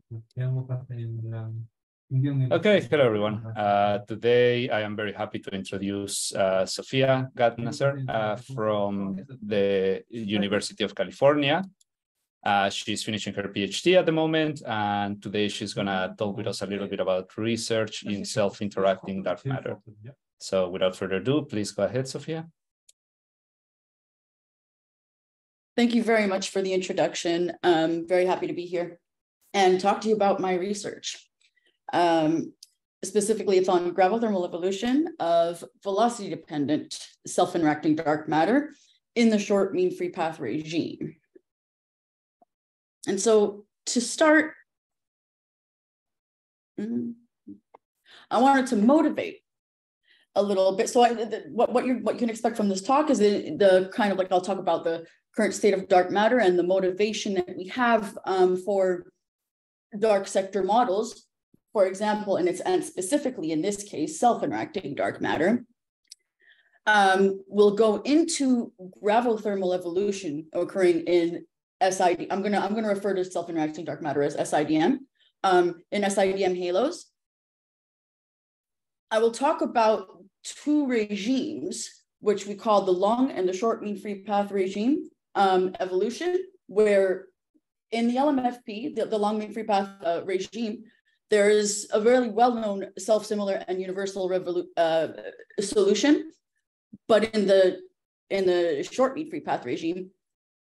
Okay, hello everyone. Today I am very happy to introduce Sophia Gad-Nasr from the University of California. She's finishing her PhD at the moment, and today she's gonna talk with us a little bit about research in self-interacting dark matter. So without further ado, please go ahead, Sophia. Thank you very much for the introduction. I'm very happy to be here and talk to you about my research. Specifically, it's on gravothermal evolution of velocity-dependent self-interacting dark matter in the short mean free path regime. And so to start, I wanted to motivate a little bit. So what you can expect from this talk is the kind of like, I'll talk about the current state of dark matter and the motivation that we have for dark sector models, for example, and specifically in this case, self-interacting dark matter. We'll go into gravothermal evolution occurring in SID. I'm gonna refer to self-interacting dark matter as SIDM in SIDM halos. I will talk about two regimes, which we call the long and the short mean free path regime evolution, where in the LMFP, the long mean free path regime, there is a very well-known self-similar and universal solution. But in the short mean free path regime,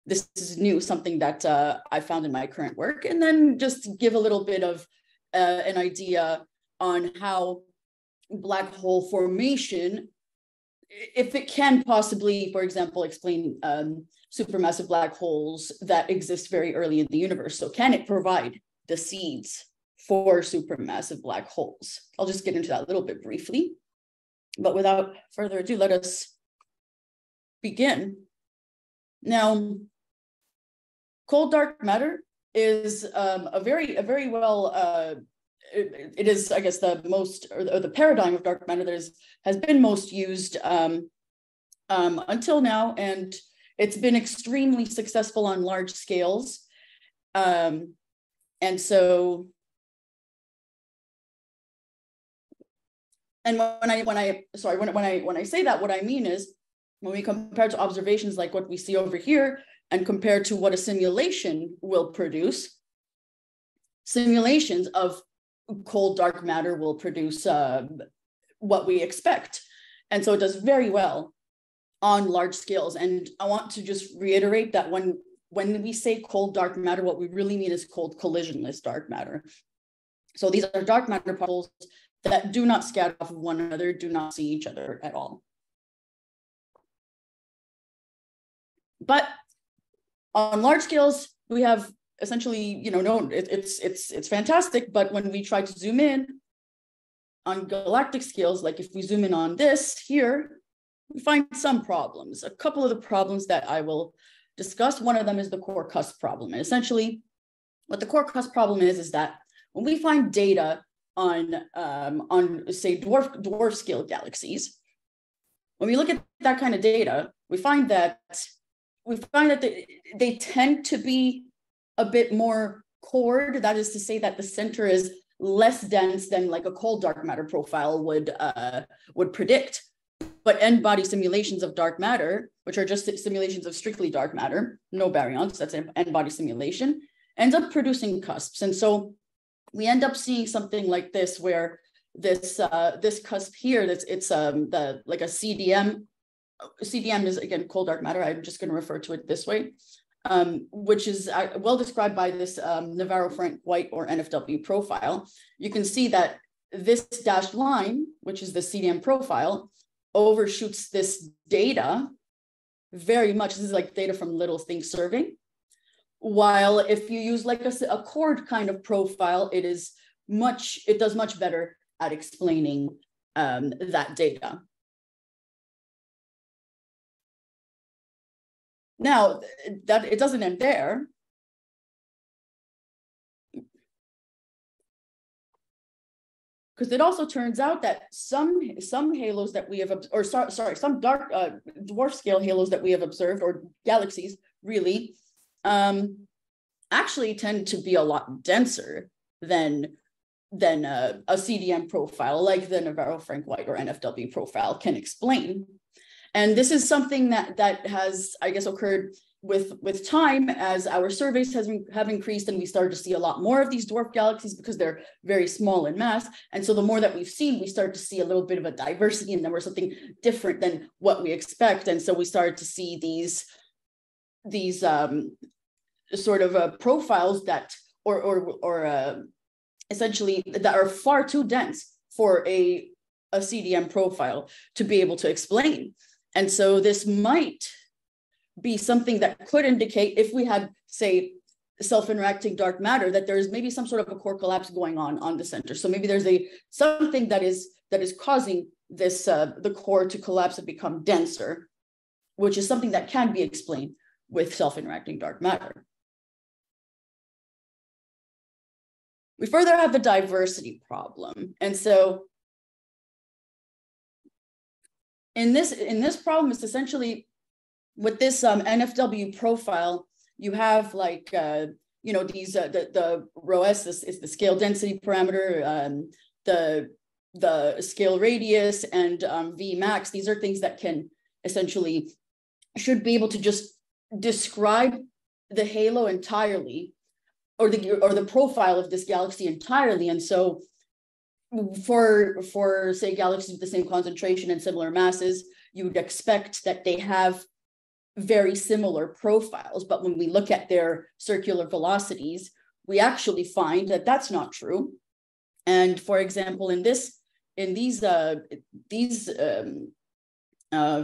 this is new, something that I found in my current work, and then just give a little bit of an idea on how black hole formation, if it can possibly, for example, explain supermassive black holes that exist very early in the universe. So can it provide the seeds for supermassive black holes? I'll just get into that a little bit briefly, but without further ado, let us begin. Now, cold dark matter is a very well, it is, I guess, the most, or the paradigm of dark matter that has been most used until now, and it's been extremely successful on large scales. And so, and when I say that, what I mean is when we compare to observations like what we see over here and compare to what a simulation will produce, simulations of cold dark matter will produce what we expect. And so it does very well on large scales. And I want to just reiterate that when we say cold dark matter, what we really mean is cold collisionless dark matter. So these are dark matter particles that do not scatter off of one another, do not see each other at all. But on large scales, we have essentially, it's fantastic, but when we try to zoom in on galactic scales, like if we zoom in on this here, we find some problems. A couple of the problems that I will discuss, one of them is the Core-Cusp problem. And essentially, what the Core-Cusp problem is that when we find data on say dwarf scale galaxies, when we look at that kind of data, we find that they tend to be a bit more cored. That is to say that the center is less dense than like a cold dark matter profile would predict. But N-body simulations of dark matter, which are just simulations of strictly dark matter, no baryons, that's an N-body simulation, ends up producing cusps. And so we end up seeing something like this, where this cusp here, it's like a CDM. CDM is, again, cold dark matter. I'm just going to refer to it this way, which is well described by this Navarro-Frank-White or NFW profile. You can see that this dashed line, which is the CDM profile, overshoots this data very much. This is like data from little things serving. While if you use like a chord kind of profile, it does much better at explaining that data. Now, that it doesn't end there. Because it also turns out that some halos that we have, or sorry, some dark dwarf scale halos that we have observed, or galaxies really, actually tend to be a lot denser than a CDM profile like the Navarro-Frank-White or NFW profile can explain. And this is something that has, I guess, occurred with time as our surveys have increased, and we started to see a lot more of these dwarf galaxies because they're very small in mass. And so the more that we've seen, we start to see a little bit of a diversity in them, or something different than what we expect. And so we started to see these sort of profiles that, or essentially, that are far too dense for a CDM profile to be able to explain. And so this might be something that could indicate, if we had, say, self-interacting dark matter, that there's maybe some sort of a core collapse going on the center. So maybe there's something that is causing this the core to collapse and become denser, which is something that can be explained with self-interacting dark matter. We further have the diversity problem. And so in this problem, it's essentially with this NFW profile, you have like, these, the ρS is the scale density parameter, the scale radius, and Vmax. These are things that can essentially, should be able to just describe the halo entirely, or the profile of this galaxy entirely. And so for say galaxies with the same concentration and similar masses, you would expect that they have very similar profiles. But when we look at their circular velocities, we actually find that that's not true. And for example, in these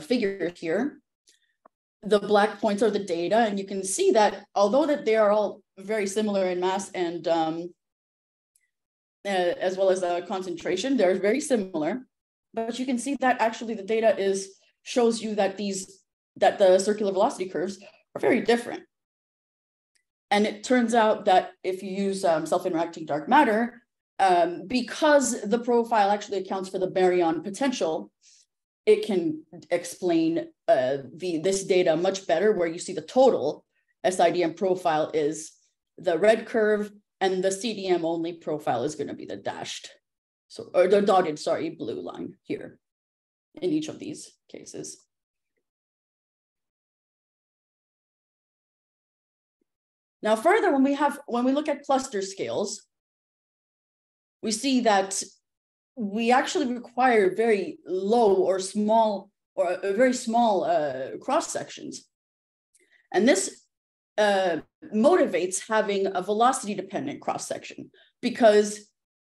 figures here, the black points are the data, and you can see that although that they are all very similar in mass and as well as concentration, they're very similar. But you can see that actually the data shows you that the circular velocity curves are very different. And it turns out that if you use self-interacting dark matter, because the profile actually accounts for the baryon potential, it can explain this data much better, where you see the total SIDM profile is the red curve, and the CDM only profile is going to be the dashed, or the dotted, blue line here in each of these cases. Now, further, when we look at cluster scales, we see that we actually require very low or small, or very small cross sections, and this motivates having a velocity dependent cross section, because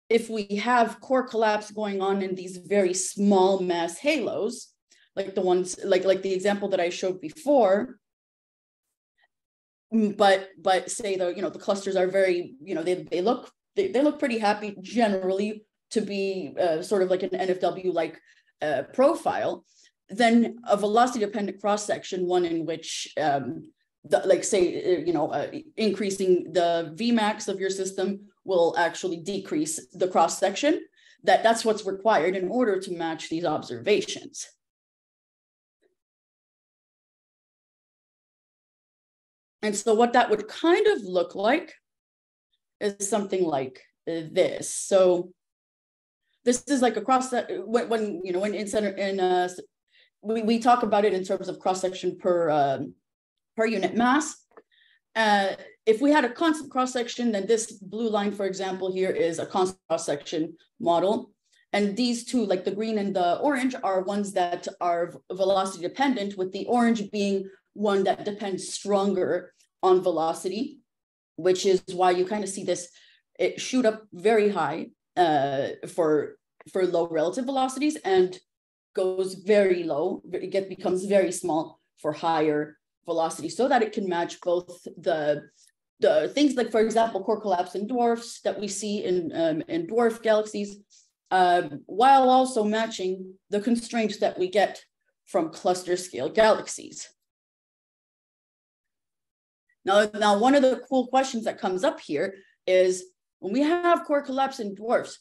if we have core collapse going on in these very small mass halos, like the ones like the example that I showed before, but say the clusters are very, they look pretty happy generally to be sort of like an NFW like profile, then a velocity dependent cross section, one in which increasing the Vmax of your system will actually decrease the cross section. That's what's required in order to match these observations. And so what that would kind of look like is something like this. So this is like a cross we talk about it in terms of cross section per unit mass. If we had a constant cross section, then this blue line, for example, here is a constant cross section model. And these two, like the green and the orange, are ones that are velocity dependent, with the orange being one that depends stronger on velocity, which is why you kind of see this, it shoot up very high for low relative velocities and goes very low, becomes very small for higher velocity, so that it can match both the things like, for example, core collapse in dwarfs that we see in dwarf galaxies, while also matching the constraints that we get from cluster scale galaxies. Now, one of the cool questions that comes up here is, when we have core collapse in dwarfs,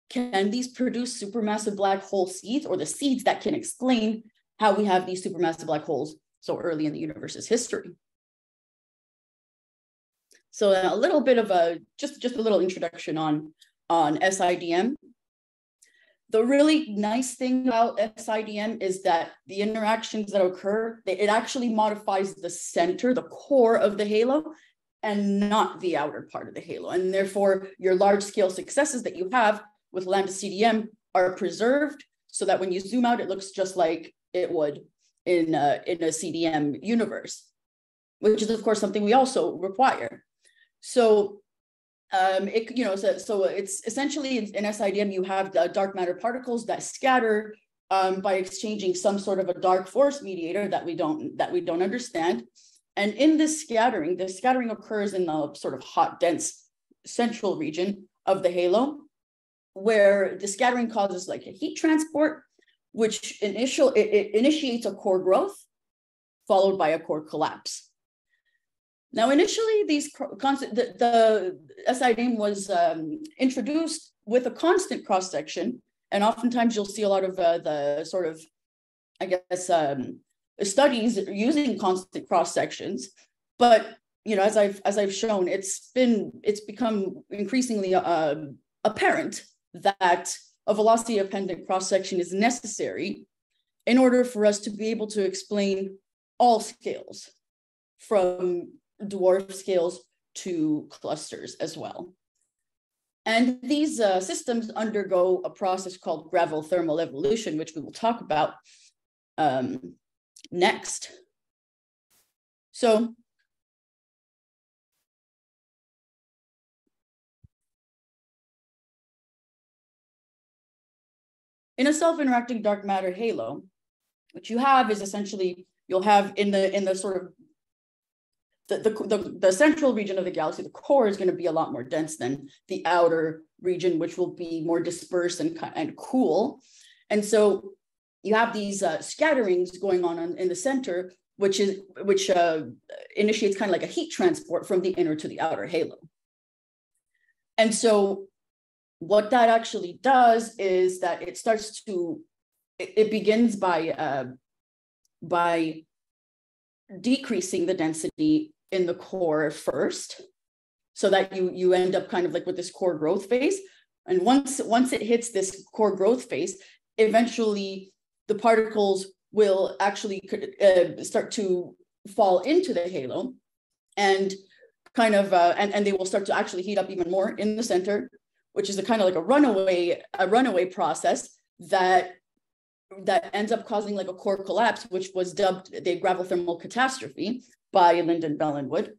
can these produce supermassive black hole seeds, or the seeds that can explain how we have these supermassive black holes so early in the universe's history? So a little bit of just a little introduction on SIDM. The really nice thing about SIDM is that the interactions that occur, it actually modifies the center, the core of the halo, and not the outer part of the halo. And therefore, your large-scale successes that you have with lambda CDM are preserved so that when you zoom out, it looks just like it would in a CDM universe, which is, of course, something we also require. So so it's essentially in SIDM, you have the dark matter particles that scatter by exchanging some sort of a dark force mediator that we don't understand. And in this scattering, the scattering occurs in the sort of hot, dense central region of the halo, where the scattering causes like a heat transport, which initiates a core growth, followed by a core collapse. Now, initially, the SIDM was introduced with a constant cross-section, and oftentimes you'll see a lot of the sort of, I guess, studies using constant cross-sections. But as I've shown, it's become increasingly apparent that a velocity-dependent cross-section is necessary in order for us to be able to explain all scales, from dwarf scales to clusters as well. And these systems undergo a process called gravothermal evolution, which we will talk about next. So in a self-interacting dark matter halo, what you have is essentially, you'll have in the sort of the central region of the galaxy, the core is going to be a lot more dense than the outer region, which will be more dispersed and cool. And so you have these scatterings going on in the center, which initiates kind of like a heat transport from the inner to the outer halo. And so what that actually does is that it starts to, it begins by decreasing the density in the core first, so that you end up kind of like with this core growth phase. And once it hits this core growth phase, eventually the particles will actually start to fall into the halo, and kind of and they will start to actually heat up even more in the center, which is a kind of like a runaway process that ends up causing like a core collapse, which was dubbed the gravothermal catastrophe by Lyndon Bellenwood.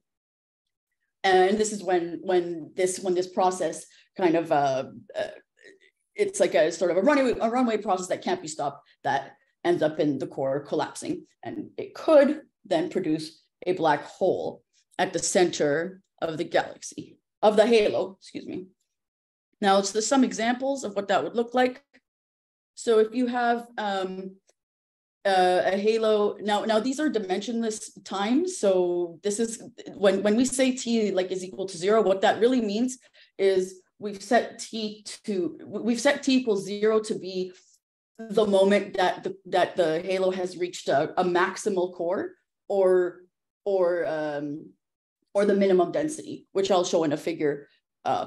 And this is when this process kind of it's like a sort of a runaway process that can't be stopped, that ends up in the core collapsing, and it could then produce a black hole at the center of the galaxy, of the halo, excuse me. Now, there's some examples of what that would look like. So if you have a halo, now these are dimensionless times. So this is when we say t like is equal to 0, what that really means is we've set t equals 0 to be the moment that the halo has reached a maximal core or the minimum density, which I'll show in a figure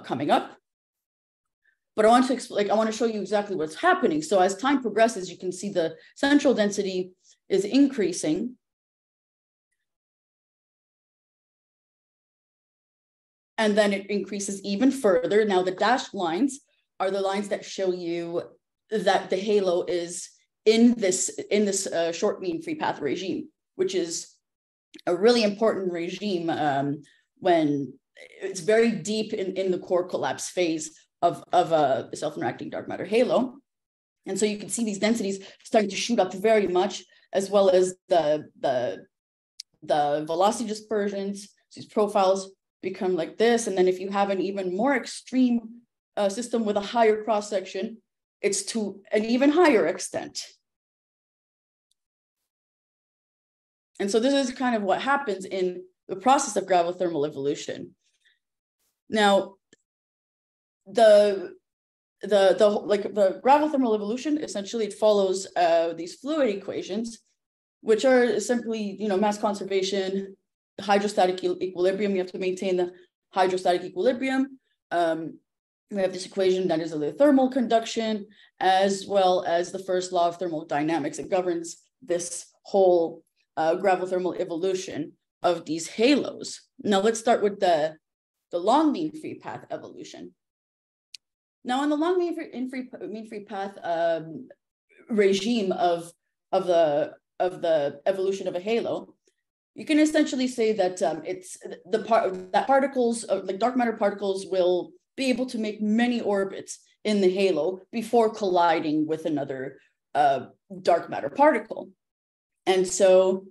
coming up. But I want to show you exactly what's happening. So as time progresses, you can see the central density is increasing. And then it increases even further. Now the dashed lines are the lines that show you that the halo is in this short mean free path regime, which is a really important regime when it's very deep in the core collapse phase of a self-interacting dark matter halo. And so you can see these densities starting to shoot up very much, as well as the velocity dispersions. These profiles become like this. And then if you have an even more extreme system with a higher cross-section, it's to an even higher extent. And so this is kind of what happens in the process of gravothermal evolution. Now, the gravothermal evolution, essentially it follows these fluid equations, which are simply, mass conservation, hydrostatic equilibrium. You have to maintain the hydrostatic equilibrium. We have this equation that is of the thermal conduction, as well as the first law of thermodynamics. It governs this whole gravothermal evolution of these halos. Now let's start with the long mean free path evolution. Now in the long mean free path regime of the evolution of a halo, you can essentially say that it's that particles, like dark matter particles, will be able to make many orbits in the halo before colliding with another dark matter particle. And so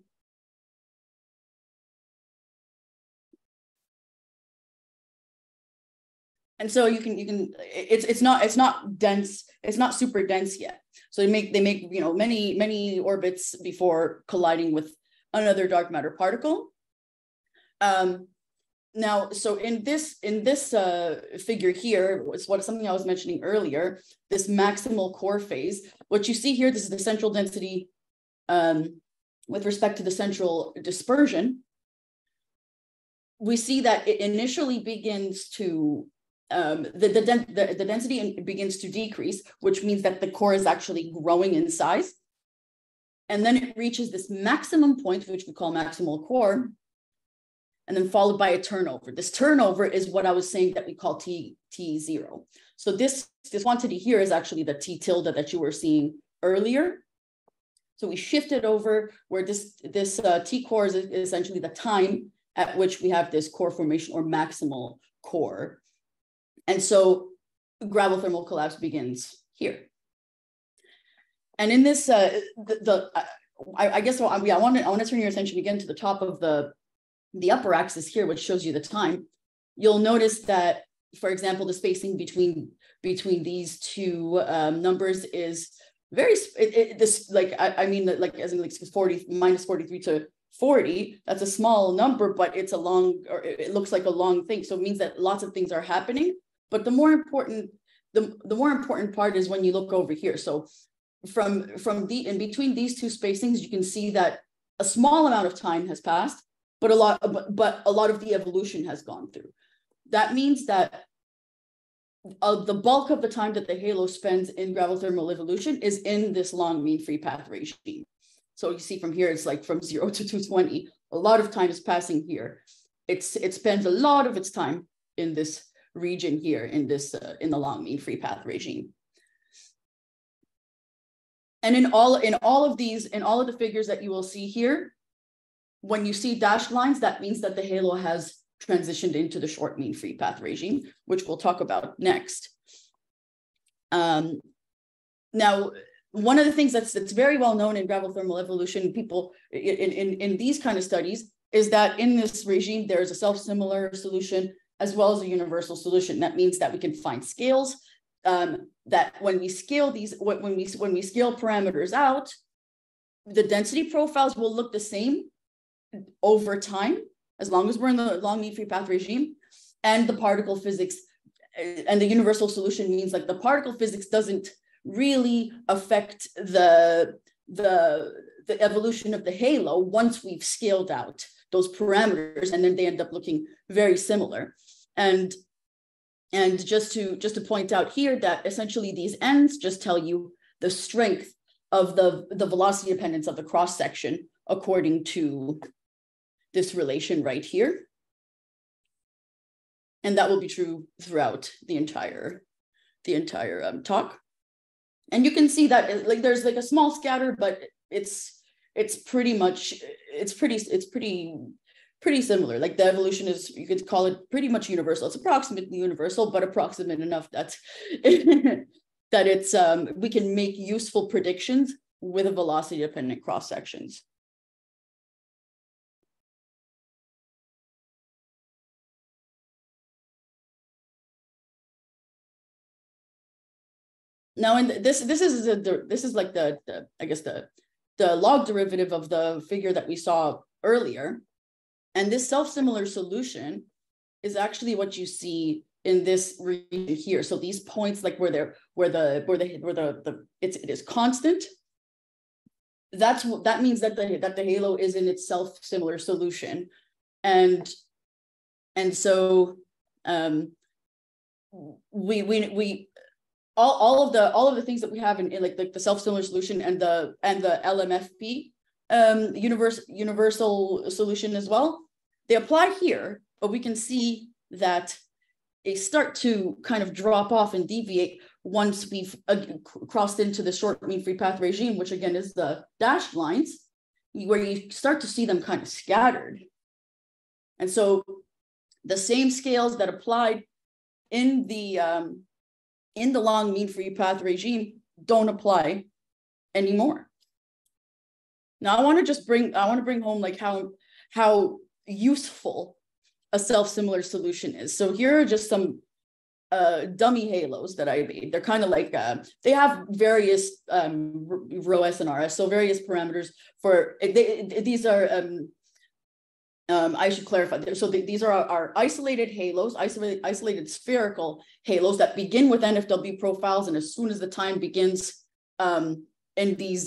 you can it's not dense, it's not super dense yet. So they make many orbits before colliding with another dark matter particle. Now, so in this figure here, it's something I was mentioning earlier, this maximal core phase. What you see here, this is the central density with respect to the central dispersion. We see that it initially begins to the density begins to decrease, which means that the core is actually growing in size. And then it reaches this maximum point, which we call maximal core, and then followed by a turnover. This turnover is what I was saying that we call T0. So this quantity here is actually the T tilde that you were seeing earlier. So we shifted over where this T core is essentially the time at which we have this core formation or maximal core. And so gravothermal collapse begins here. And in this, I guess I want to turn your attention again to the top of the upper axis here, which shows you the time. You'll notice that, for example, the spacing between these two numbers is very like 40 minus 43 to 40. That's a small number, but it's a long, or it looks like a long thing. So it means that lots of things are happening. But the more important part is when you look over here. So in between these two spacings, you can see that a small amount of time has passed, but a lot of the evolution has gone through. That means that the bulk of the time that the halo spends in gravothermal evolution is in this long mean free path regime. So you see from here, it's like from 0 to 220. A lot of time is passing here. It spends a lot of its time in this region here, in the long mean free path regime. And in all of the figures that you will see here, when you see dashed lines, that means that the halo has transitioned into the short mean free path regime, which we'll talk about next. Now, one of the things that's very well known in gravothermal evolution, people in these kind of studies, is that in this regime there is a self-similar solution as well as a universal solution. That means that we can find scales. That when we scale when we scale parameters out, the density profiles will look the same over time, as long as we're in the long mean free path regime. And the particle physics and the universal solution means like the particle physics doesn't really affect the evolution of the halo once we've scaled out those parameters, and then they end up looking very similar. And just to point out here that essentially these ends just tell you the strength of the velocity dependence of the cross section according to this relation right here. And that will be true throughout the entire talk. And you can see that there's like a small scatter, but it's pretty similar. Like the evolution is, you could call it pretty much universal. It's approximately universal, but approximate enough that we can make useful predictions with a velocity dependent cross sections. Now, this is like the log derivative of the figure that we saw earlier, and this self-similar solution is actually what you see in this region here. So these points, like it is constant. That means that the halo is in its self-similar solution, and so all of the things that we have in like the self-similar solution and the LMFP universal solution as well, they apply here, but we can see that they start to kind of drop off and deviate once we've crossed into the short mean free path regime, which again is the dashed lines, where you start to see them kind of scattered. And so the same scales that applied in the long mean free path regime don't apply anymore. Now I want to bring home like how useful a self-similar solution is. So here are just some dummy halos that I made. They're kind of like they have various ρS and RS, so various parameters for these are I should clarify. So these are our isolated halos, isolated spherical halos that begin with NFW profiles, and as soon as the time begins in these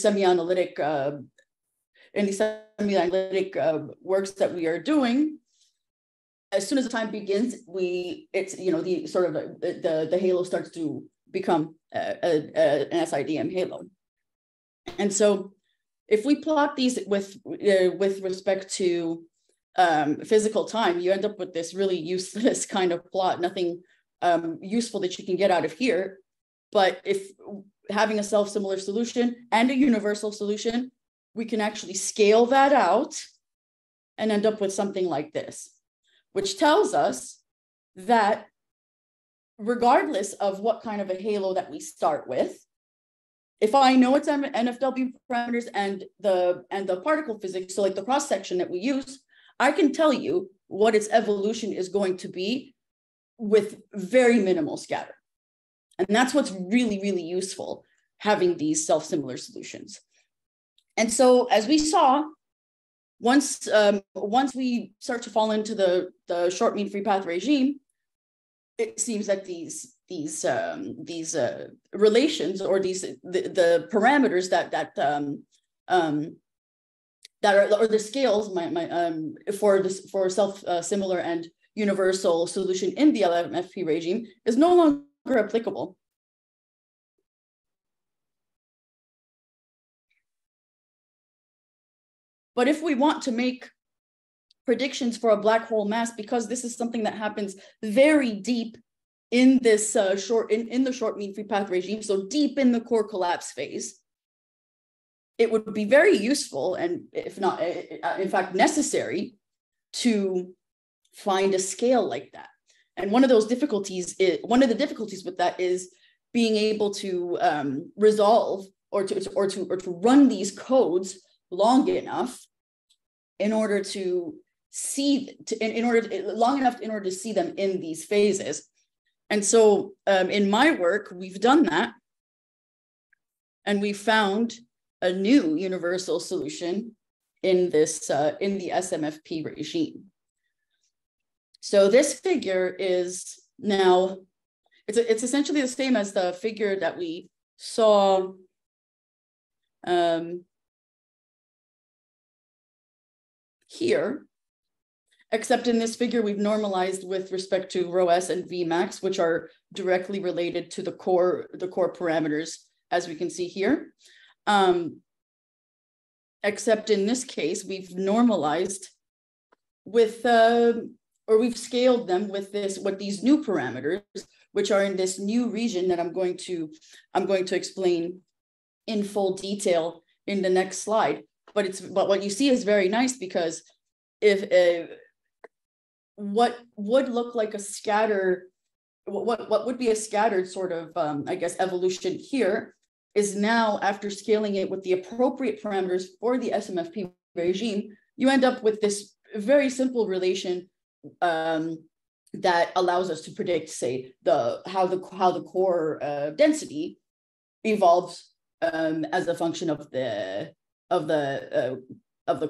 semi-analytic works that we are doing, as soon as the time begins, the halo starts to become an SIDM halo. And so if we plot these with respect to physical time, you end up with this really useless kind of plot, nothing useful that you can get out of here. But if having a self-similar solution and a universal solution, we can actually scale that out and end up with something like this, which tells us that regardless of what kind of a halo that we start with, if I know its NFW parameters and the particle physics, so like the cross-section that we use, I can tell you what its evolution is going to be with very minimal scatter. And that's what's really, really useful, having these self-similar solutions. And so as we saw, once we start to fall into the short mean free path regime, it seems that these relations, or the parameters that are, or the scales for self-similar and universal solution in the LMFP regime is no longer applicable. But if we want to make predictions for a black hole mass, because this is something that happens very deep in this the short mean free path regime, so deep in the core collapse phase, it would be very useful, and if not, in fact, necessary, to find a scale like that. And one of the difficulties with that is being able to resolve or to run these codes long enough in order to see long enough in order to see them in these phases. And so in my work, we've done that, and we found a new universal solution in this in the SMFP regime. So this figure is now, it's essentially the same as the figure that we saw here, except in this figure, we've normalized with respect to ρS and Vmax, which are directly related to the core parameters, as we can see here. Except in this case, we've normalized with, or we've scaled them with these new parameters, which are in this new region that I'm going to explain in full detail in the next slide. But what you see is very nice, because if what would look like a scatter, what would be a scattered sort of I guess evolution here is now, after scaling it with the appropriate parameters for the SMFP regime, you end up with this very simple relation that allows us to predict, say, how the core density evolves as a function of the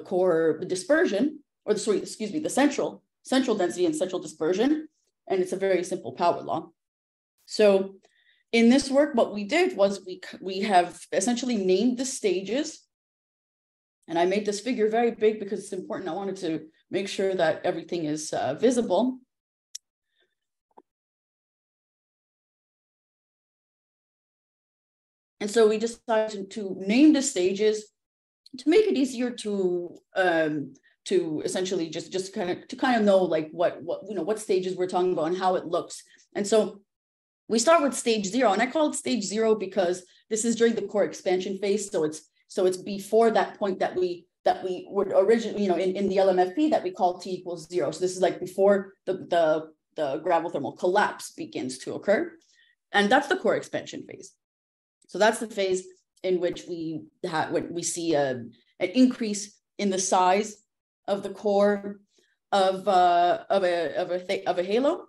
core dispersion, or the central density and central dispersion, and it's a very simple power law. So in this work, what we did was we have essentially named the stages, and I made this figure very big because it's important. I wanted to make sure that everything is visible. And so we decided to name the stages to make it easier to essentially just kind of know like what stages we're talking about and how it looks. And so we start with stage 0, and I call it stage 0 because this is during the core expansion phase. So it's before that point that we would originally, in the LMFP that we call T equals 0. So this is like before the gravothermal collapse begins to occur, and that's the core expansion phase. So that's the phase in which we see an increase in the size of the core of a halo,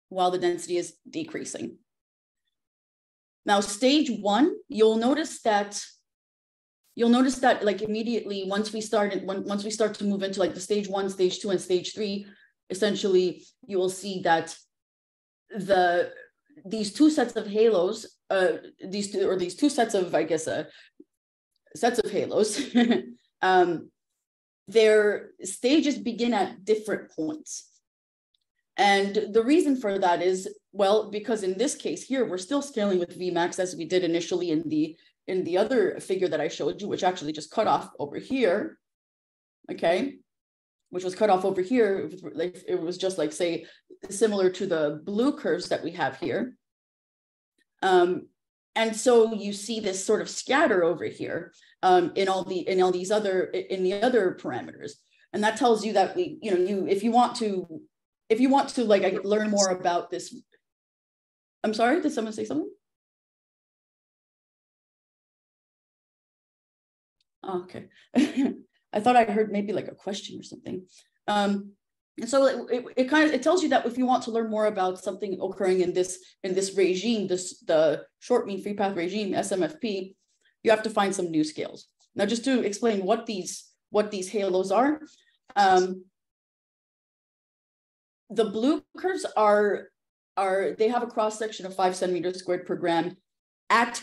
while the density is decreasing. Now, stage 1, you'll notice that like immediately once we start to move into like the stage 1, stage 2, and stage 3, essentially you will see that these two sets of halos, these two sets of, I guess, sets of halos, their stages begin at different points. And the reason for that is, well, because in this case here, we're still scaling with Vmax as we did initially in the other figure that I showed you, which actually just cut off over here, okay? Which was cut off over here. It was just like, say, similar to the blue curves that we have here. And so you see this sort of scatter over here in the other parameters. And that tells you that if you want to like learn more about this. I'm sorry, did someone say something? Oh, okay. I thought I heard maybe like a question or something. And so it tells you that if you want to learn more about something occurring in this regime, the short mean free path regime, SMFP, you have to find some new scales. Now, just to explain what these halos are, the blue curves they have a cross section of 5 centimeters squared per gram at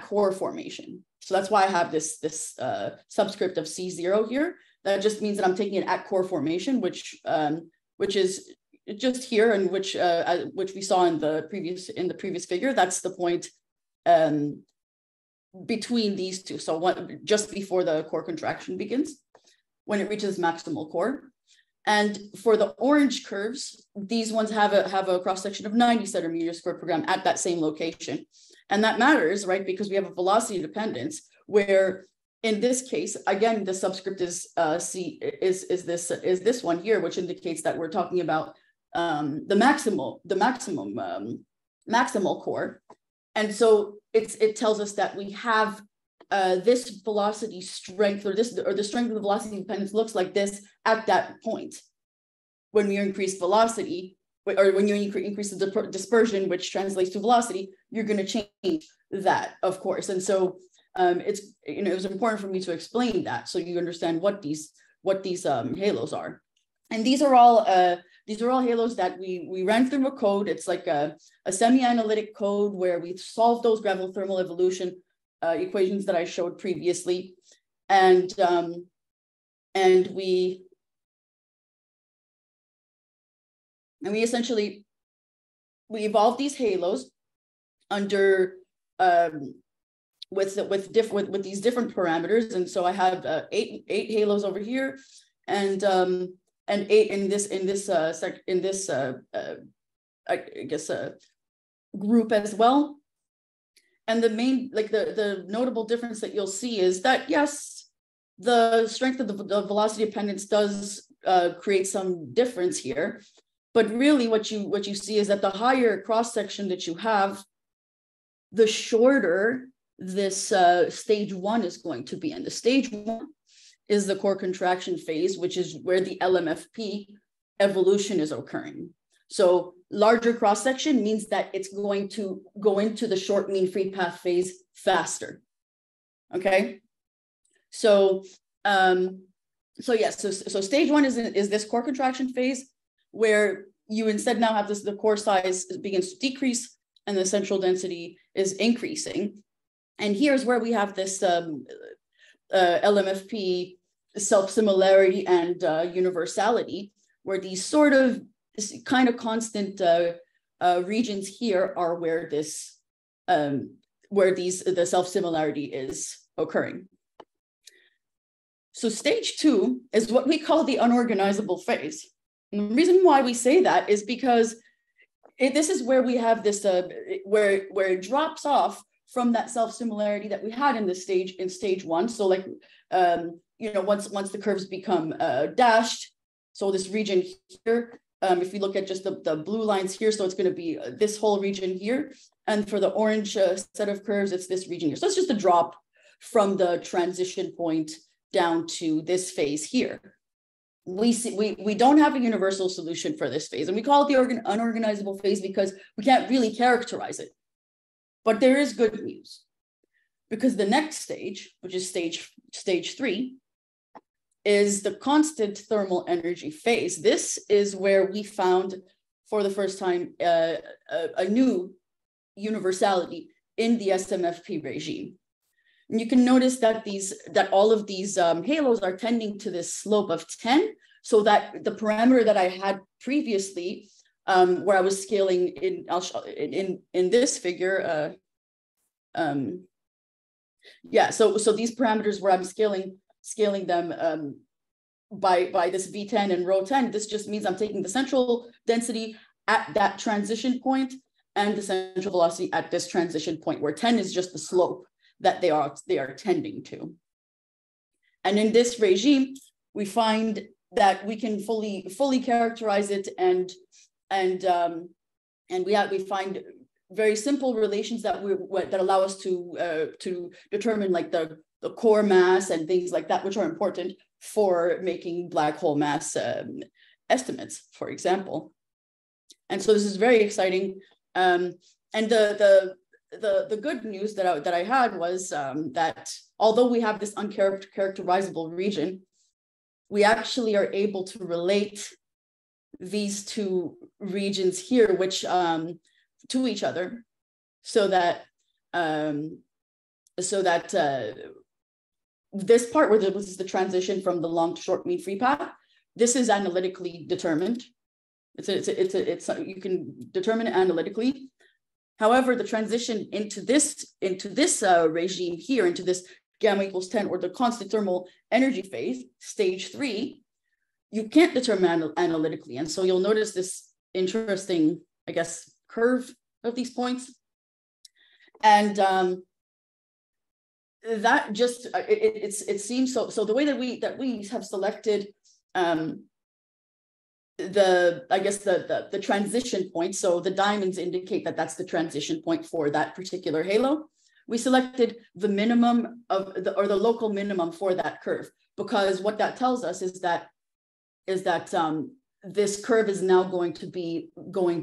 core formation. So that's why I have this subscript of C0 here. That just means that I'm taking it at core formation, which is just here, and which we saw in the previous figure. That's the point between these two. So just before the core contraction begins, when it reaches maximal core. And for the orange curves, these ones have a cross section of 90 centimeters squared per gram at that same location. And that matters, right? Because we have a velocity dependence where, in this case, again, the subscript is this one here, which indicates that we're talking about the maximal core. And so it tells us that we have this velocity strength, or the strength of the velocity dependence looks like this at that point. When you increase velocity, or when you increase the dispersion, which translates to velocity, you're going to change that, of course. And so it was important for me to explain that so you understand what these halos are. And these are all halos that we ran through a code. It's like a semi-analytic code where we solved those gravothermal evolution equations that I showed previously, and we essentially evolved these halos under with these different parameters. And so I have eight halos over here, and 8 in this group as well. And the main, the notable difference that you'll see is that, yes, the strength of the velocity dependence does create some difference here. But really what you see is that the higher cross-section that you have, the shorter this stage 1 is going to be. And the stage 1 is the core contraction phase, which is where the LMFP evolution is occurring. So larger cross-section means that it's going to go into the short mean free path phase faster. Okay. So stage 1 is this core contraction phase, where you instead now have the core size begins to decrease and the central density is increasing. And here's where we have this LMFP self-similarity and universality, where these sort of kind of constant regions here are where this the self-similarity is occurring. So stage 2 is what we call the unorganizable phase. And the reason why we say that is because this is where we have this where it drops off from that self-similarity that we had in stage 1. So like once the curves become dashed, so this region here, if you look at just the blue lines here, so it's going to be this whole region here, and for the orange set of curves, it's this region here. So it's just a drop from the transition point down to this phase here. We don't have a universal solution for this phase, and we call it the unorganizable phase because we can't really characterize it. But there is good news, because the next stage, which is stage 3, is the constant thermal energy phase. This is where we found for the first time a new universality in the SMFP regime. And you can notice that all of these halos are tending to this slope of 10, so that the parameter that I had previously, where I was scaling in this figure, so these parameters where I'm scaling them by this V10 and rho 10, this just means I'm taking the central density at that transition point and the central velocity at this transition point, where 10 is just the slope that they are tending to. And in this regime, we find that we can fully characterize it, and we find very simple relations that allow us to determine like the core mass and things like that, which are important for making black hole mass estimates, for example. And so this is very exciting. And the good news that I had was that although we have this uncharacterizable region, we actually are able to relate these two regions here, which to each other, so that this part where this is the transition from the long to short mean free path, this is analytically determined. You can determine it analytically. However, the transition into this regime here, into this gamma equals 10, or the constant thermal energy phase, stage 3, you can't determine analytically. And so you'll notice this interesting, I guess, curve of these points. And that just, it seems so the way that we have selected the transition point, so the diamonds indicate that that's the transition point for that particular halo. We selected the minimum of the local minimum for that curve, because what that tells us is that this curve is now going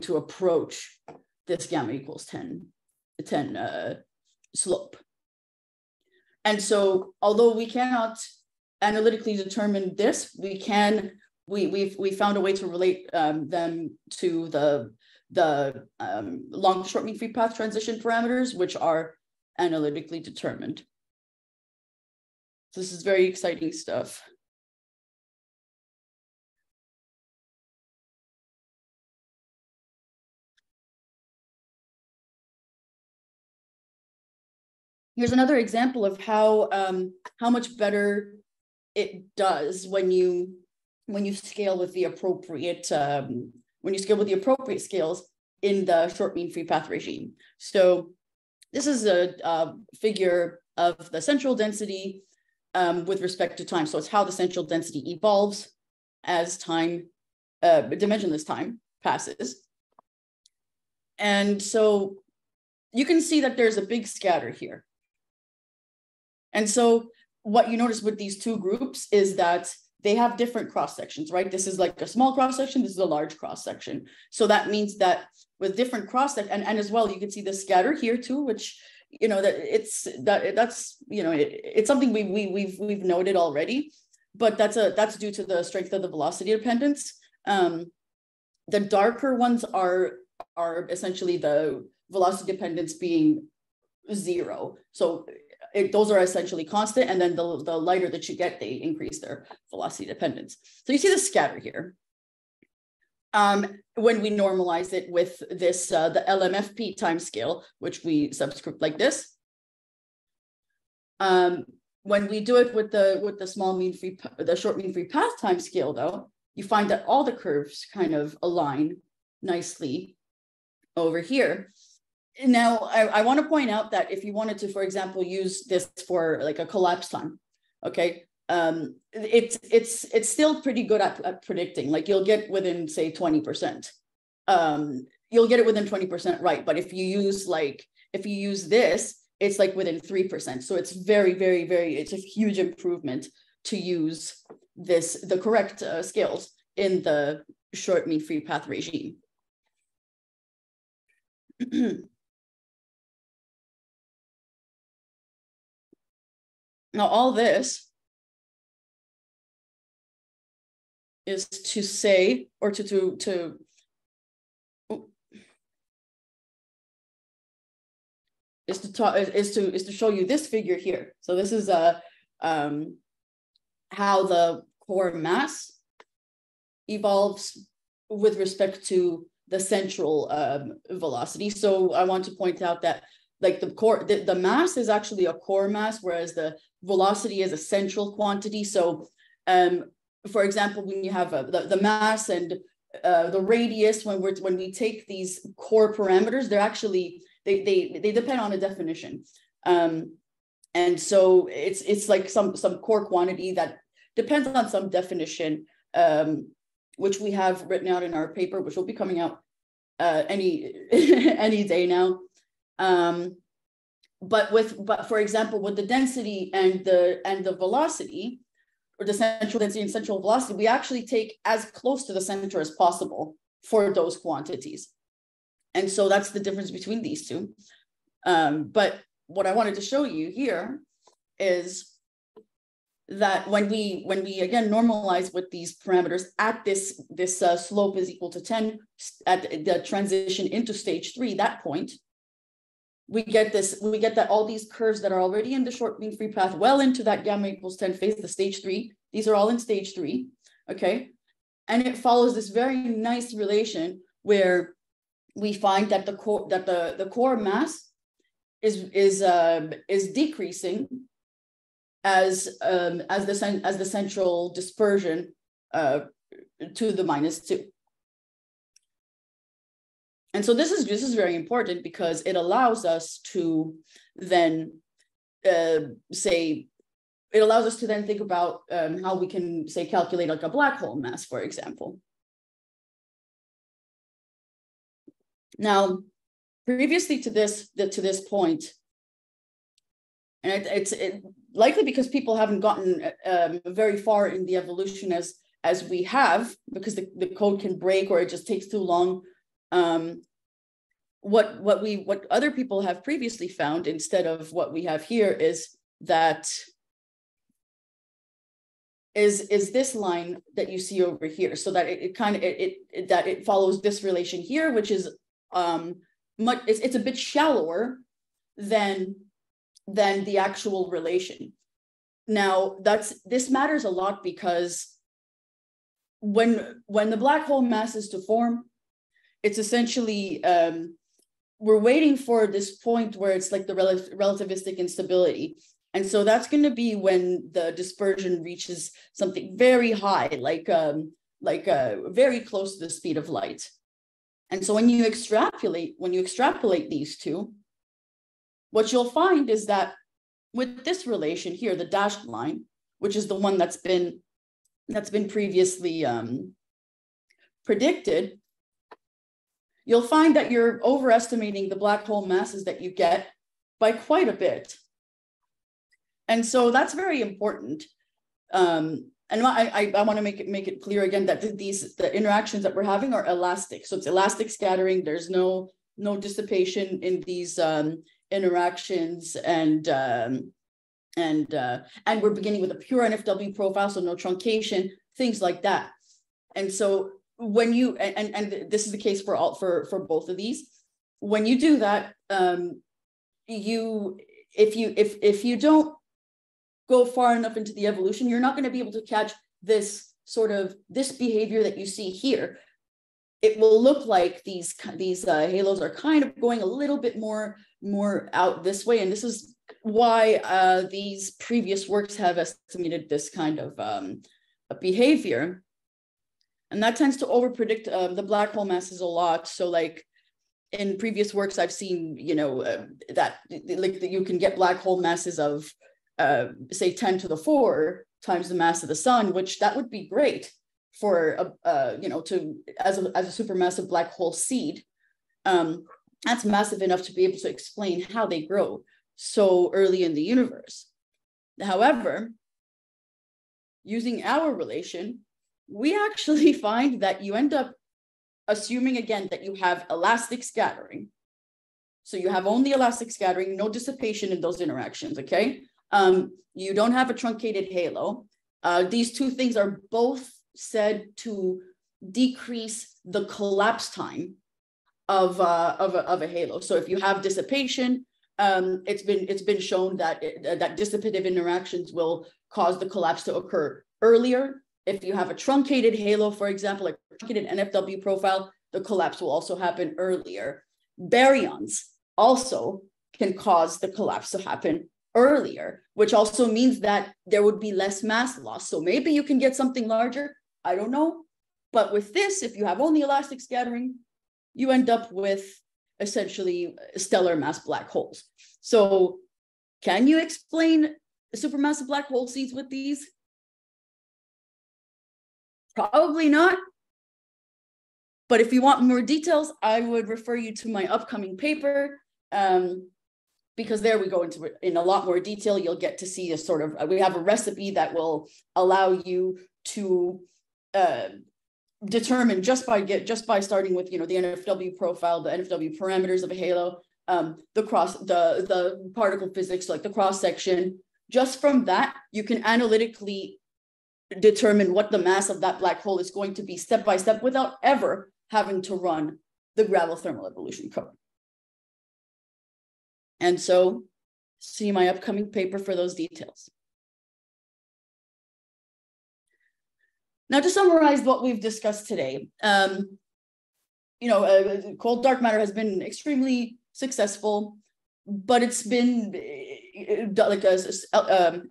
to approach this gamma equals 10 slope. And so although we cannot analytically determine this, we found a way to relate them to the long to short mean free path transition parameters, which are analytically determined. So this is very exciting stuff. Here's another example of how much better it does when you scale with the appropriate scales in the short mean free path regime. So this is a figure of the central density with respect to time. So it's how the central density evolves as time, dimensionless time passes. And so you can see that there's a big scatter here. And so what you notice with these two groups is that they have different cross sections, right? This is like a small cross section. This is a large cross section. So that means that with different cross section, and as well, you can see the scatter here too, which it's something we've noted already, but that's due to the strength of the velocity dependence. The darker ones are essentially the velocity dependence being 0. So those are essentially constant, and then the lighter that you get, they increase their velocity dependence. So you see the scatter here. When we normalize it with this, the LMFP time scale, which we subscript like this. When we do it with the short mean free path time scale, though, you find that all the curves kind of align nicely over here. Now, I want to point out that if you wanted to, for example, use this for like a collapse time, okay, it's still pretty good at predicting. Like you'll get within, say, 20%. You'll get it within 20% right. But if you use this, it's like within 3%. So it's very, very, very, it's a huge improvement to use the correct scales in the short mean free path regime. Now, all this is to say, or is to show you this figure here. So this is how the core mass evolves with respect to the central velocity. So I want to point out that like the mass is actually a core mass, whereas the velocity is a central quantity. So for example, when you have the mass and the radius, when we take these core parameters, they're actually they depend on a definition, and so it's like some core quantity that depends on some definition, which we have written out in our paper, which will be coming out any day now. But for example, with the density and the velocity, or the central density and central velocity, we actually take as close to the center as possible for those quantities. And so that's the difference between these two. But what I wanted to show you here is that when we again normalize with these parameters at this slope is equal to 10 at the transition into stage 3, that point, we get that all these curves that are already in the short mean free path well into that gamma equals 10 phase, the stage 3, these are all in stage 3, okay? And it follows this very nice relation where we find that the core mass is decreasing as the central dispersion to the -2. And so this is very important because it allows us to then think about how we can calculate like a black hole mass, for example. Now, previously to this point, and it's likely because people haven't gotten very far in the evolution as we have, because the code can break or it just takes too long. What other people have previously found instead of what we have here is that is this line that you see over here, so that it follows this relation here, which is it's a bit shallower than the actual relation. Now this matters a lot because when the black hole mass is to form, it's essentially we're waiting for this point where it's like the relativistic instability. And so that's going to be when the dispersion reaches something very high, like very close to the speed of light. And so when you extrapolate these two, what you'll find is that with this relation here, the dashed line, which is the one that's been previously predicted, you'll find that you're overestimating the black hole masses that you get by quite a bit. And so that's very important. And I want to make it clear again that the interactions that we're having are elastic. So it's elastic scattering. There's no dissipation in these interactions, and we're beginning with a pure NFW profile, so no truncation, things like that. And so when you and this is the case for both of these, when you do that, if you don't go far enough into the evolution, you're not going to be able to catch this behavior that you see here. It will look like these halos are kind of going a little bit more out this way, and this is why these previous works have estimated this kind of behavior, and that tends to overpredict the black hole masses a lot. So, like in previous works, I've seen that you can get black hole masses of say 10 to the 4 times the mass of the sun, which that would be great for as a supermassive black hole seed. That's massive enough to be able to explain how they grow so early in the universe. However, using our relation, we actually find that you end up assuming again that you have elastic scattering. So you have only elastic scattering, no dissipation in those interactions, okay? You don't have a truncated halo. These two things are both said to decrease the collapse time of a halo. So if you have dissipation, it's been shown that that dissipative interactions will cause the collapse to occur earlier. If you have a truncated halo, for example, like a truncated NFW profile, the collapse will also happen earlier. Baryons also can cause the collapse to happen earlier, which also means that there would be less mass loss. So maybe you can get something larger, I don't know. But with this, if you have only elastic scattering, you end up with essentially stellar mass black holes. So can you explain supermassive black hole seeds with these? Probably not. But if you want more details, I would refer you to my upcoming paper, because there we go into it in a lot more detail. You'll get to see we have a recipe that will allow you to determine just by starting with the NFW profile, the NFW parameters of a halo, the particle physics, like the cross section. Just from that, you can analytically determine what the mass of that black hole is going to be step by step without ever having to run the Gravothermal Evolution code. And so see my upcoming paper for those details. Now, to summarize what we've discussed today, cold dark matter has been extremely successful, but it's been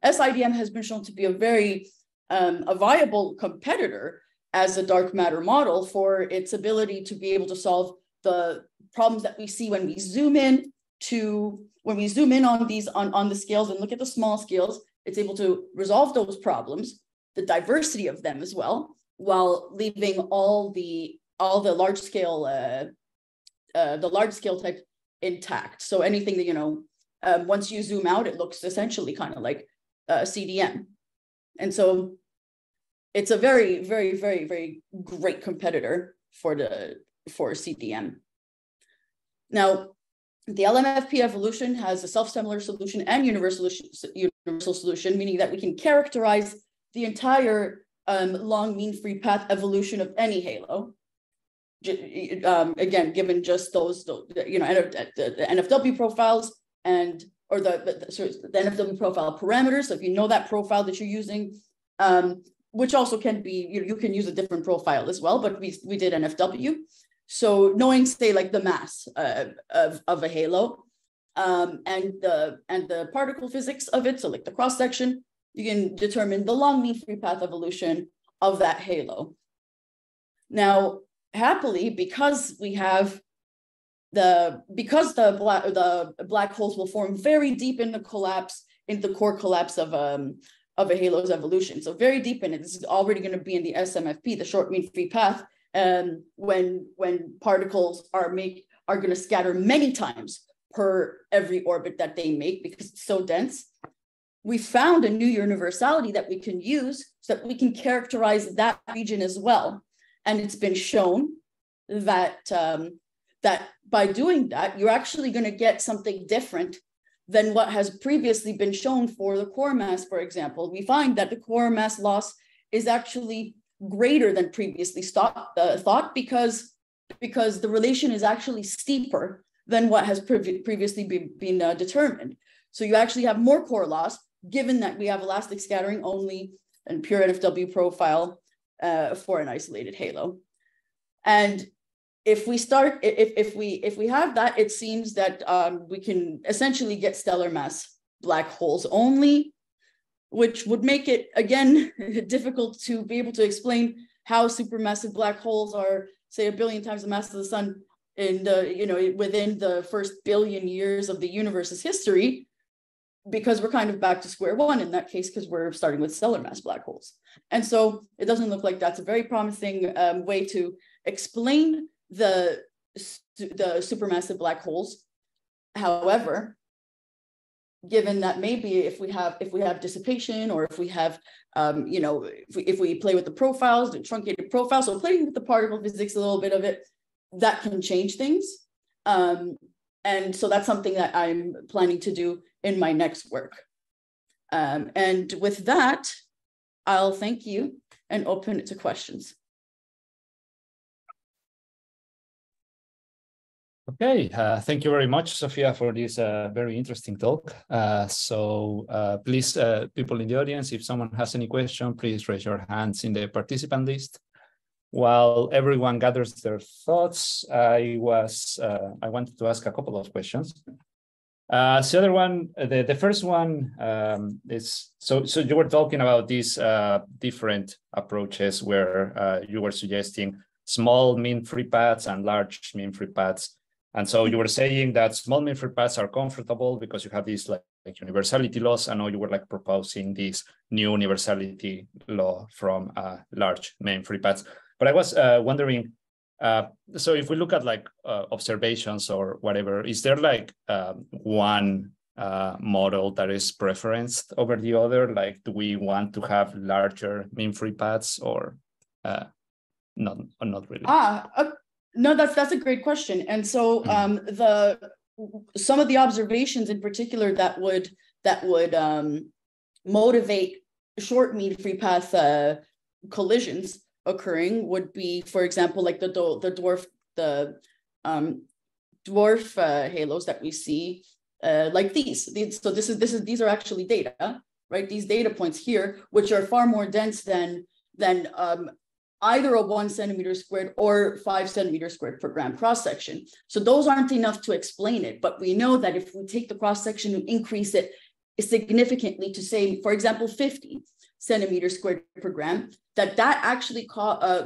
SIDM has been shown to be a viable competitor as a dark matter model for its ability to be able to solve the problems that we see when we zoom in on these on the scales and look at the small scales. It's able to resolve those problems, the diversity of them as well, while leaving all the large scale type intact. So anything that once you zoom out, it looks essentially kind of like CDM. And so it's a very, very, very, very great competitor for CDM. Now, the LMFP evolution has a self-similar solution and universal solution, meaning that we can characterize the entire long mean free path evolution of any halo. Again, given just those the NFW profiles or the NFW profile parameters. So if you know that profile that you're using, which also can be, you can use a different profile as well, but we did NFW. So knowing, say, like the mass of a halo and the particle physics of it, so like the cross section, you can determine the long mean free path evolution of that halo. Now, happily, because we have the black holes will form very deep in the core collapse of a halo's evolution. So very deep in it. This is already going to be in the SMFP, the short mean free path, when particles are going to scatter many times per every orbit that they make because it's so dense. We found a new universality that we can use so that we can characterize that region as well. And it's been shown that that by doing that, you're actually going to get something different than what has previously been shown for the core mass, for example. We find that the core mass loss is actually greater than previously thought because the relation is actually steeper than what has previously been determined. So you actually have more core loss, given that we have elastic scattering only and pure NFW profile for an isolated halo. And if we have that, it seems that we can essentially get stellar mass black holes only, which would make it, again, difficult to be able to explain how supermassive black holes are, say, 1 billion times the mass of the sun in within the first billion years of the universe's history, because we're kind of back to square one in that case, because we're starting with stellar mass black holes. And so it doesn't look like that's a very promising way to explain the supermassive black holes. However, given that maybe if we have dissipation, or if we have if we play with the profiles, the truncated profiles, so playing with the particle physics a little bit of it, that can change things. And so that's something that I'm planning to do in my next work. And with that, I'll thank you and open it to questions. Okay, thank you very much, Sophia, for this very interesting talk. Please, people in the audience, if someone has any question, please raise your hands in the participant list. While everyone gathers their thoughts, I wanted to ask a couple of questions. The first one is, so you were talking about these different approaches where you were suggesting small mean free paths and large mean free paths. And so you were saying that small mean free paths are comfortable because you have these like universality laws, and now you were like proposing this new universality law from large mean free paths. But I was wondering, so if we look at like observations or whatever, is there like one model that is preferenced over the other? Like, do we want to have larger mean free paths or not really? No, that's a great question. And so some of the observations in particular that would motivate short mean free path collisions occurring would be, for example, like the dwarf halos that we see, like these. So these are actually data, right? These data points here, which are far more dense than either a 1 centimeter squared or 5 centimeters squared per gram cross section. So those aren't enough to explain it, but we know that if we take the cross section and increase it significantly to, say, for example, 50 centimeters squared per gram, that actually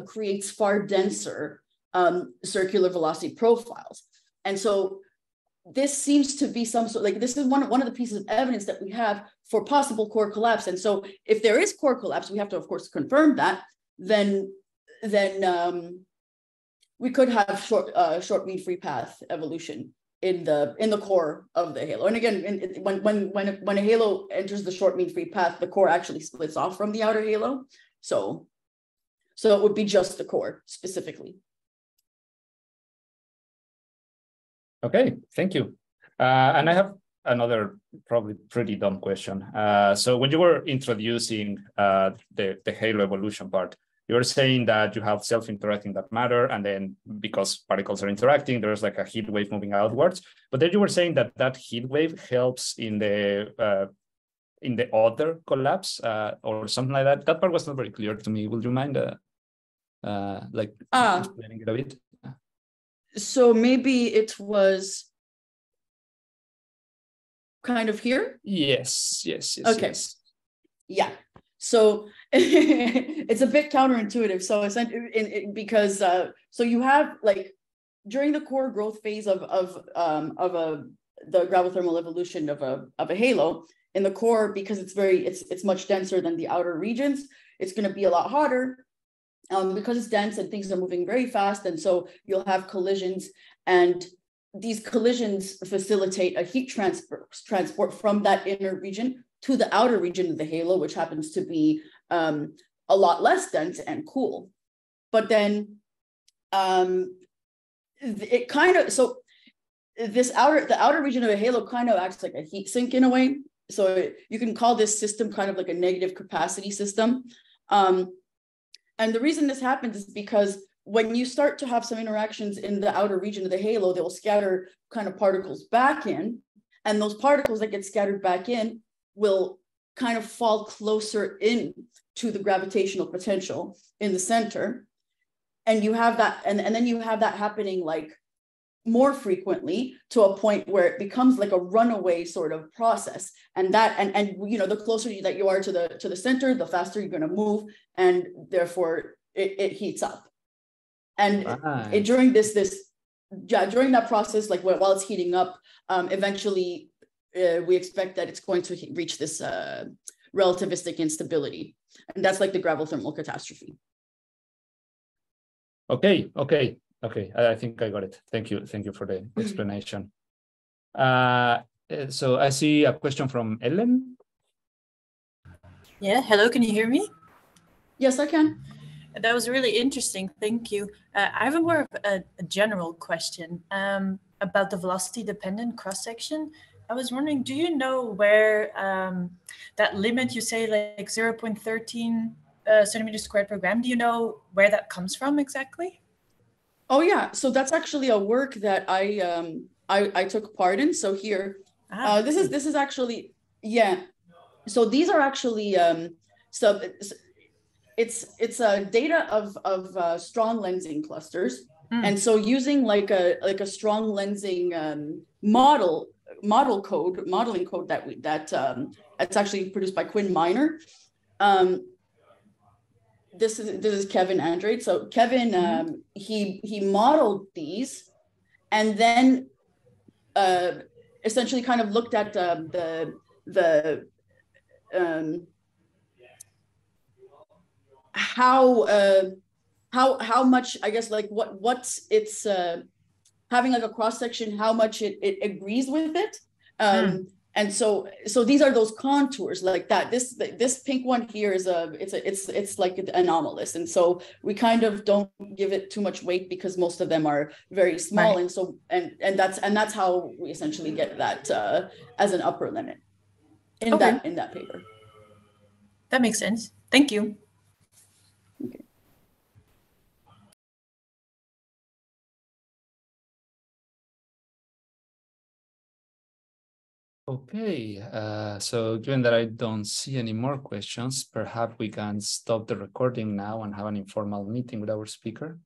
creates far denser circular velocity profiles. And so this seems to be some sort, like, this is one of the pieces of evidence that we have for possible core collapse. And so if there is core collapse, we have to, of course, confirm that, then we could have short mean free path evolution in the core of the halo. And again, when a halo enters the short mean free path, the core actually splits off from the outer halo. So it would be just the core specifically. Okay, thank you. And I have another probably pretty dumb question. So when you were introducing the halo evolution part, you were saying that you have self-interacting dark matter, and then because particles are interacting, there's like a heat wave moving outwards. But then you were saying that heat wave helps in the other collapse or something like that. That part was not very clear to me. Would you mind explaining it a bit? So maybe it was kind of here? Yes. Okay. Yes. Yeah. So it's a bit counterintuitive. So because so you have, like, during the core growth phase of the gravothermal evolution of a halo, in the core, because it's much denser than the outer regions, it's going to be a lot hotter because it's dense and things are moving very fast. And so you'll have collisions, and these collisions facilitate a heat transport from that inner region to the outer region of the halo, which happens to be a lot less dense and cool. But then it kind of, so the outer region of a halo kind of acts like a heat sink in a way. So you can call this system kind of like a negative capacity system. And the reason this happens is because when you start to have some interactions in the outer region of the halo, they will scatter kind of particles back in. And those particles that get scattered back in will kind of fall closer in to the gravitational potential in the center. And you have that, and then you have that happening like more frequently to a point where it becomes like a runaway sort of process. And that, and you know, the closer that you are to the center, the faster you're going to move, and therefore it heats up. And during during that process, like while it's heating up, eventually we expect that it's going to reach this relativistic instability, and that's like the gravothermal catastrophe. Okay. I think I got it. Thank you for the explanation. So I see a question from Ellen. Yeah, hello, can you hear me? Yes, I can. That was really interesting, thank you. I have more of a general question about the velocity-dependent cross-section. I was wondering, do you know where that limit, you say like 0.13 centimeters squared per gram, do you know where that comes from exactly? Oh yeah, so that's actually a work that I took part in. So here, this is actually, yeah. So these are actually it's data of strong lensing clusters, and so using like a strong lensing modeling code that's actually produced by Quinn Miner. This is Kevin Andrade. So Kevin, he modeled these, and then essentially kind of looked at how much, I guess, like what's it's having like a cross section, how much it agrees with it. And so these are those contours like that. This pink one here is it's like anomalous, and so we kind of don't give it too much weight because most of them are very small, right. And so and that's how we essentially get that as an upper limit in that paper. That makes sense. Thank you. Okay. Okay, so given that I don't see any more questions, perhaps we can stop the recording now and have an informal meeting with our speaker.